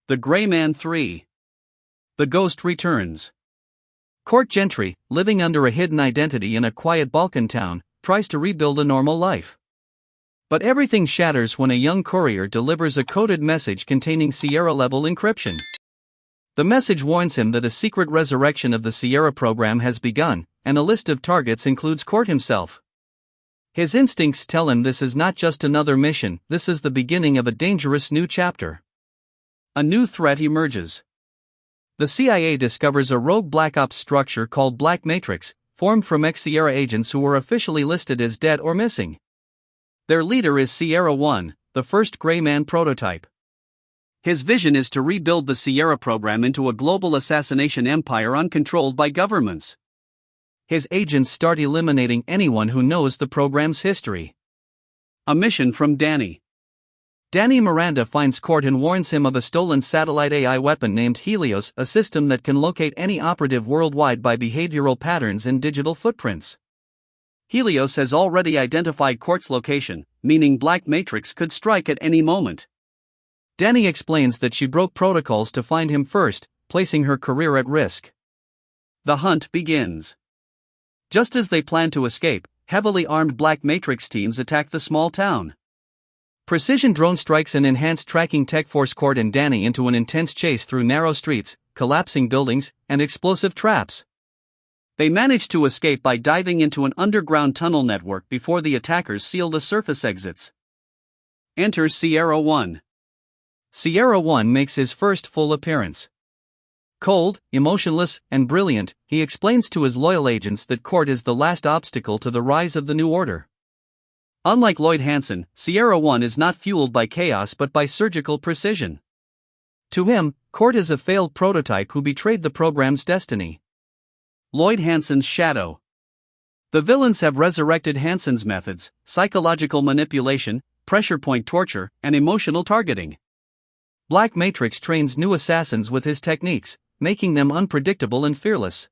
The Gray Man 3. The Ghost Returns. Court Gentry, living under a hidden identity in a quiet Balkan town, tries to rebuild a normal life. But everything shatters when a young courier delivers a coded message containing Sierra-level encryption. The message warns him that a secret resurrection of the Sierra program has begun, and a list of targets includes Court himself. His instincts tell him this is not just another mission, this is the beginning of a dangerous new chapter. A new threat emerges. The CIA discovers a rogue Black Ops structure called Black Matrix, formed from ex-Sierra agents who were officially listed as dead or missing. Their leader is Sierra 1, the first Gray Man prototype. His vision is to rebuild the Sierra program into a global assassination empire uncontrolled by governments. His agents start eliminating anyone who knows the program's history. A mission from Danny. Danny Miranda finds Court and warns him of a stolen satellite AI weapon named Helios, a system that can locate any operative worldwide by behavioral patterns and digital footprints. Helios has already identified Court's location, meaning Black Matrix could strike at any moment. Danny explains that she broke protocols to find him first, placing her career at risk. The hunt begins. Just as they plan to escape, heavily armed Black Matrix teams attack the small town. Precision drone strikes and enhanced tracking tech force Court and Danny into an intense chase through narrow streets, collapsing buildings, and explosive traps. They manage to escape by diving into an underground tunnel network before the attackers seal the surface exits. Enter Sierra 1. Sierra 1 makes his first full appearance. Cold, emotionless, and brilliant, he explains to his loyal agents that Court is the last obstacle to the rise of the New Order. Unlike Lloyd Hansen, Sierra 1 is not fueled by chaos but by surgical precision. To him, Court is a failed prototype who betrayed the program's destiny. Lloyd Hansen's shadow. The villains have resurrected Hansen's methods: psychological manipulation, pressure point torture, and emotional targeting. Black Matrix trains new assassins with his techniques, making them unpredictable and fearless.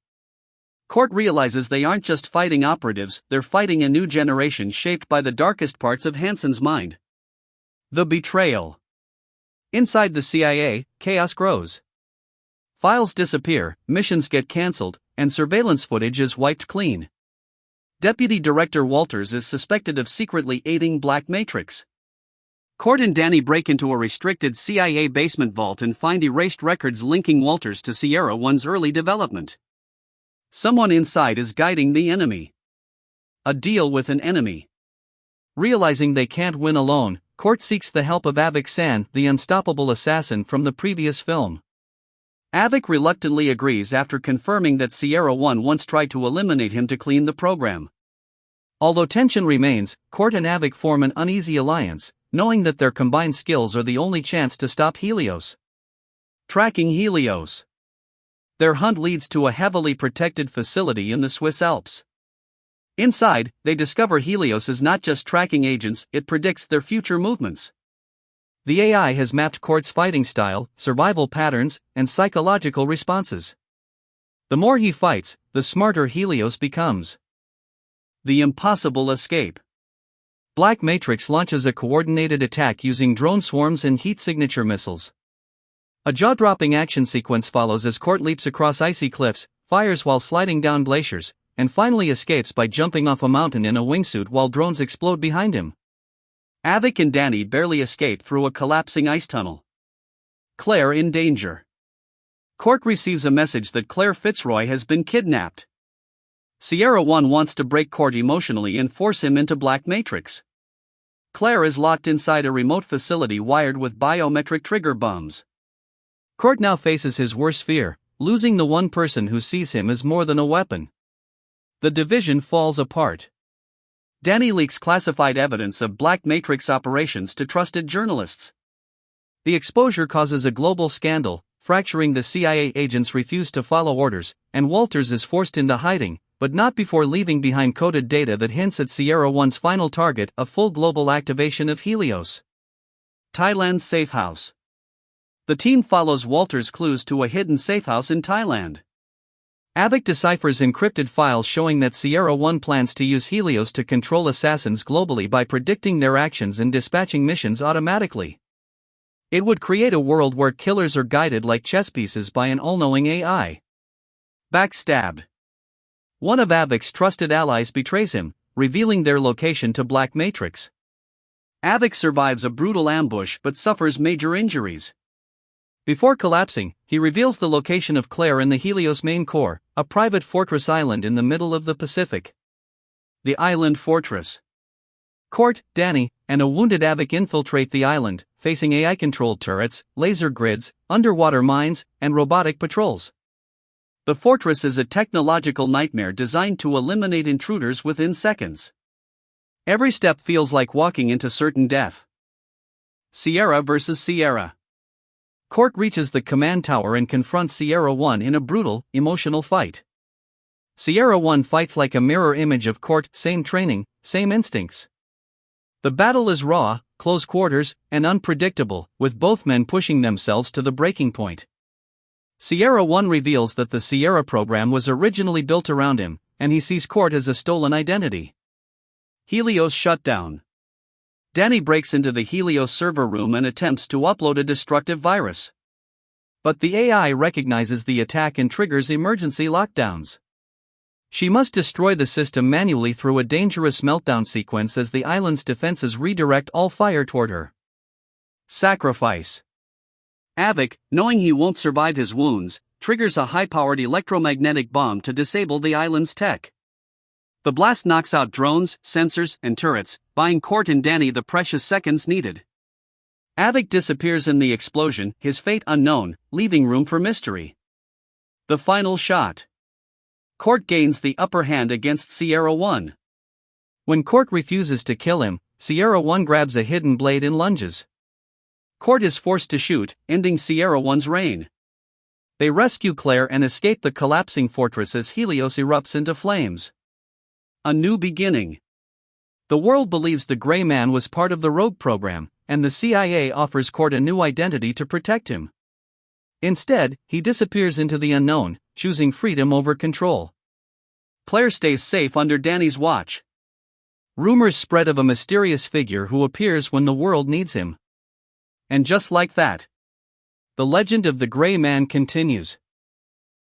Court realizes they aren't just fighting operatives, they're fighting a new generation shaped by the darkest parts of Hansen's mind. The betrayal. Inside the CIA, chaos grows. Files disappear, missions get cancelled, and surveillance footage is wiped clean. Deputy Director Walters is suspected of secretly aiding Black Matrix. Court and Danny break into a restricted CIA basement vault and find erased records linking Walters to Sierra 1's early development. Someone inside is guiding the enemy. A deal with an enemy. Realizing they can't win alone, Court seeks the help of Avik San, the unstoppable assassin from the previous film. Avik reluctantly agrees after confirming that Sierra 1 once tried to eliminate him to clean the program. Although tension remains, Court and Avik form an uneasy alliance, knowing that their combined skills are the only chance to stop Helios. Tracking Helios. Their hunt leads to a heavily protected facility in the Swiss Alps. Inside, they discover Helios is not just tracking agents, it predicts their future movements. The AI has mapped Court's fighting style, survival patterns, and psychological responses. The more he fights, the smarter Helios becomes. The impossible escape. Black Matrix launches a coordinated attack using drone swarms and heat signature missiles. A jaw-dropping action sequence follows as Court leaps across icy cliffs, fires while sliding down glaciers, and finally escapes by jumping off a mountain in a wingsuit while drones explode behind him. Avik and Danny barely escape through a collapsing ice tunnel. Claire in danger. Court receives a message that Claire Fitzroy has been kidnapped. Sierra 1 wants to break Court emotionally and force him into Black Matrix. Claire is locked inside a remote facility wired with biometric trigger bombs. Court now faces his worst fear: losing the one person who sees him as more than a weapon. The division falls apart. Danny leaks classified evidence of Black Matrix operations to trusted journalists. The exposure causes a global scandal, fracturing the CIA agents refuse to follow orders, and Walters is forced into hiding, but not before leaving behind coded data that hints at Sierra 1's final target, a full global activation of Helios. Thailand's safe house. The team follows Walters' clues to a hidden safehouse in Thailand. Avik deciphers encrypted files showing that Sierra 1 plans to use Helios to control assassins globally by predicting their actions and dispatching missions automatically. It would create a world where killers are guided like chess pieces by an all-knowing AI. Backstabbed. One of Avic's trusted allies betrays him, revealing their location to Black Matrix. Avic survives a brutal ambush but suffers major injuries. Before collapsing, he reveals the location of Claire in the Helios main core, a private fortress island in the middle of the Pacific. The island fortress. Court, Danny, and a wounded Avic infiltrate the island, facing AI-controlled turrets, laser grids, underwater mines, and robotic patrols. The fortress is a technological nightmare designed to eliminate intruders within seconds. Every step feels like walking into certain death. Sierra vs. Sierra. Court reaches the command tower and confronts Sierra 1 in a brutal, emotional fight. Sierra 1 fights like a mirror image of Court, same training, same instincts. The battle is raw, close quarters, and unpredictable, with both men pushing themselves to the breaking point. Sierra 1 reveals that the Sierra program was originally built around him, and he sees Court as a stolen identity. Helios shutdown. Danny breaks into the Helios server room and attempts to upload a destructive virus. But the AI recognizes the attack and triggers emergency lockdowns. She must destroy the system manually through a dangerous meltdown sequence as the island's defenses redirect all fire toward her. Sacrifice. Avic, knowing he won't survive his wounds, triggers a high-powered electromagnetic bomb to disable the island's tech. The blast knocks out drones, sensors, and turrets, buying Court and Danny the precious seconds needed. Avic disappears in the explosion, his fate unknown, leaving room for mystery. The final shot. Court gains the upper hand against Sierra 1. When Court refuses to kill him, Sierra 1 grabs a hidden blade and lunges. Court is forced to shoot, ending Sierra 1's reign. They rescue Claire and escape the collapsing fortress as Helios erupts into flames. A new beginning. The world believes the Gray Man was part of the Rogue program, and the CIA offers Court a new identity to protect him. Instead, he disappears into the unknown, choosing freedom over control. Claire stays safe under Danny's watch. Rumors spread of a mysterious figure who appears when the world needs him. And just like that, the legend of the Gray Man continues.